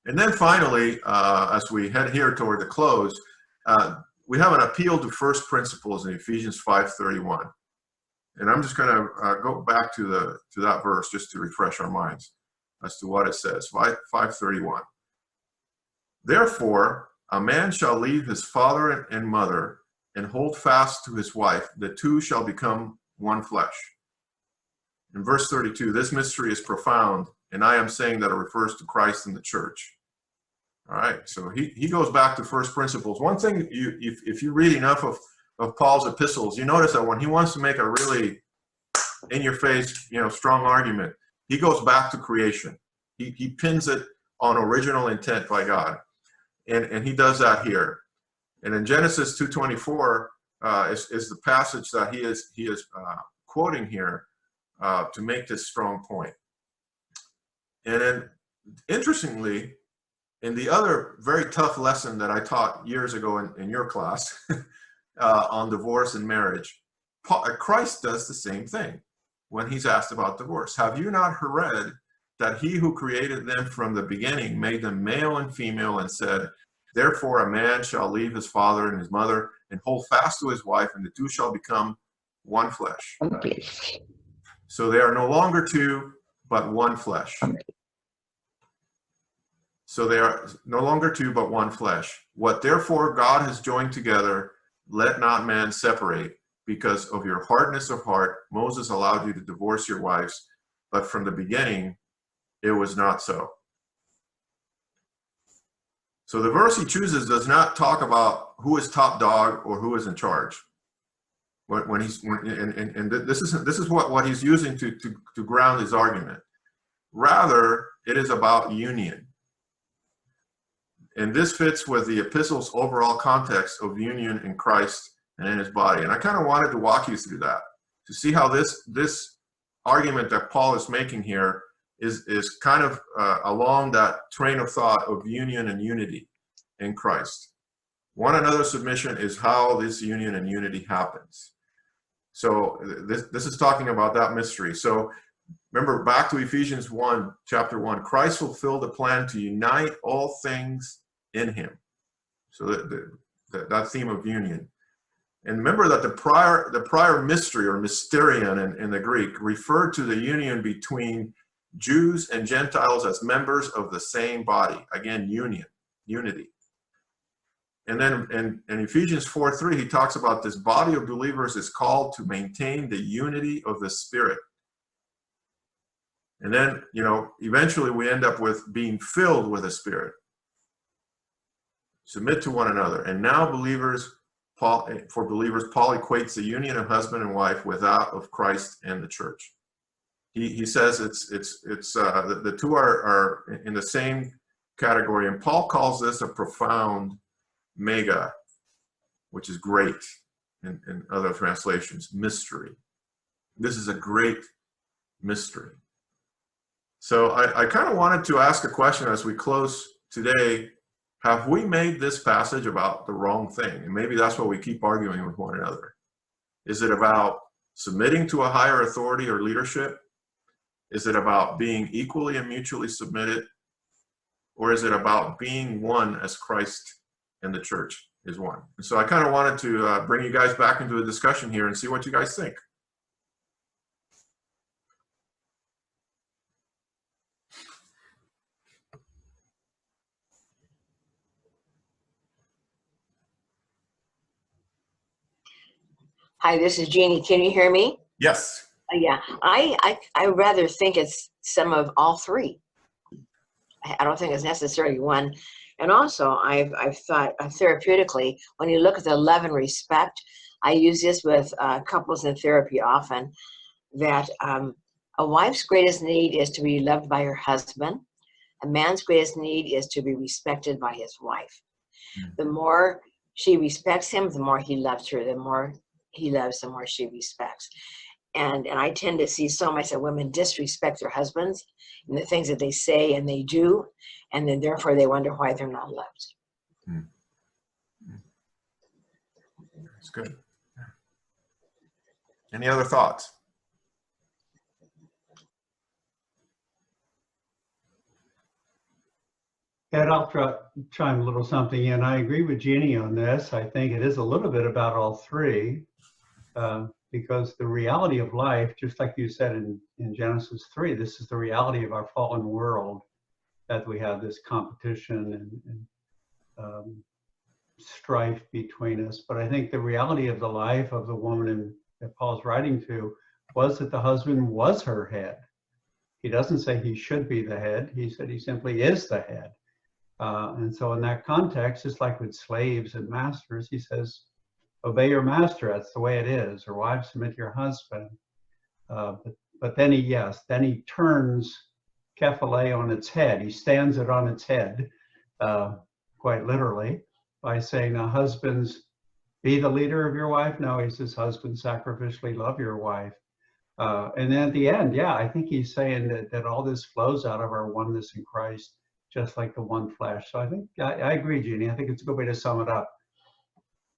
And then finally, as we head here toward the close, we have an appeal to first principles in Ephesians 5:31. And I'm just going to go back to that verse just to refresh our minds as to what it says. 5:31. Therefore, a man shall leave his father and mother and hold fast to his wife. The two shall become one flesh. In verse 32, this mystery is profound, and I am saying that it refers to Christ and the church. All right, so he goes back to first principles. One thing, if you read enough of Paul's epistles, you notice that when he wants to make a really in-your-face, strong argument, he goes back to creation. He pins it on original intent by God, and he does that here. And in Genesis 2:24 is the passage that he is quoting here to make this strong point. And then, interestingly, in the other very tough lesson that I taught years ago in your class on divorce and marriage, Christ does the same thing when he's asked about divorce. Have you not read that he who created them from the beginning made them male and female and said, therefore a man shall leave his father and his mother and hold fast to his wife, and the two shall become one flesh. So they are no longer two, but one flesh. So they are no longer two, but one flesh. What therefore God has joined together, let not man separate. Because of your hardness of heart, Moses allowed you to divorce your wives, but from the beginning, it was not so. So the verse he chooses does not talk about who is top dog or who is in charge. This is what he's using to ground his argument. Rather, it is about union. And this fits with the epistle's overall context of union in Christ and in his body. And I kind of wanted to walk you through that, to see how this argument that Paul is making here is kind of along that train of thought of union and unity in Christ. One another submission is how this union and unity happens. So this is talking about that mystery. So remember, back to Ephesians 1, chapter 1, Christ fulfilled the plan to unite all things in him. So that theme of union. And remember that the prior mystery, or mysterion in the Greek, referred to the union between Jews and Gentiles as members of the same body. Again, unity. And then in Ephesians 4:3, he talks about this body of believers is called to maintain the unity of the Spirit. And then, eventually we end up with being filled with the Spirit. Submit to one another. And now Paul equates the union of husband and wife with that of Christ and the church. He says the two are in the same category, and Paul calls this a profound mega, which is great in other translations, mystery. This is a great mystery. So I kind of wanted to ask a question as we close today. Have we made this passage about the wrong thing? And maybe that's why we keep arguing with one another. Is it about submitting to a higher authority or leadership? Is it about being equally and mutually submitted? Or is it about being one as Christ and the church is one? And so I kind of wanted to bring you guys back into a discussion here and see what you guys think. Hi, this is Jeannie. Can you hear me? Yes. Yeah, I rather think it's some of all three. I don't think it's necessarily one. And also, I've thought therapeutically, when you look at the love and respect, I use this with couples in therapy often, that a wife's greatest need is to be loved by her husband. A man's greatest need is to be respected by his wife. The more she respects him, the more he loves her. The more he loves, the more she respects. And I tend to see so much that women disrespect their husbands and the things that they say and they do, and then therefore they wonder why they're not loved. That's good. Any other thoughts? Ed, I'll chime a little something in. I agree with Jeannie on this. I think it is a little bit about all three, because the reality of life, just like you said in Genesis 3, this is the reality of our fallen world, that we have this competition and strife between us. But I think the reality of the life of the woman that Paul's writing to was that the husband was her head. He doesn't say he should be the head. He said he simply is the head. And so in that context, just like with slaves and masters, he says, obey your master, that's the way it is, or wives, submit to your husband. But then he turns kephale on its head. He stands it on its head, quite literally, by saying, now husbands, be the leader of your wife. No, he says, husbands, sacrificially love your wife. And then at the end, yeah, I think he's saying that all this flows out of our oneness in Christ, just like the one flesh. So I think, I agree, Jeannie. I think it's a good way to sum it up.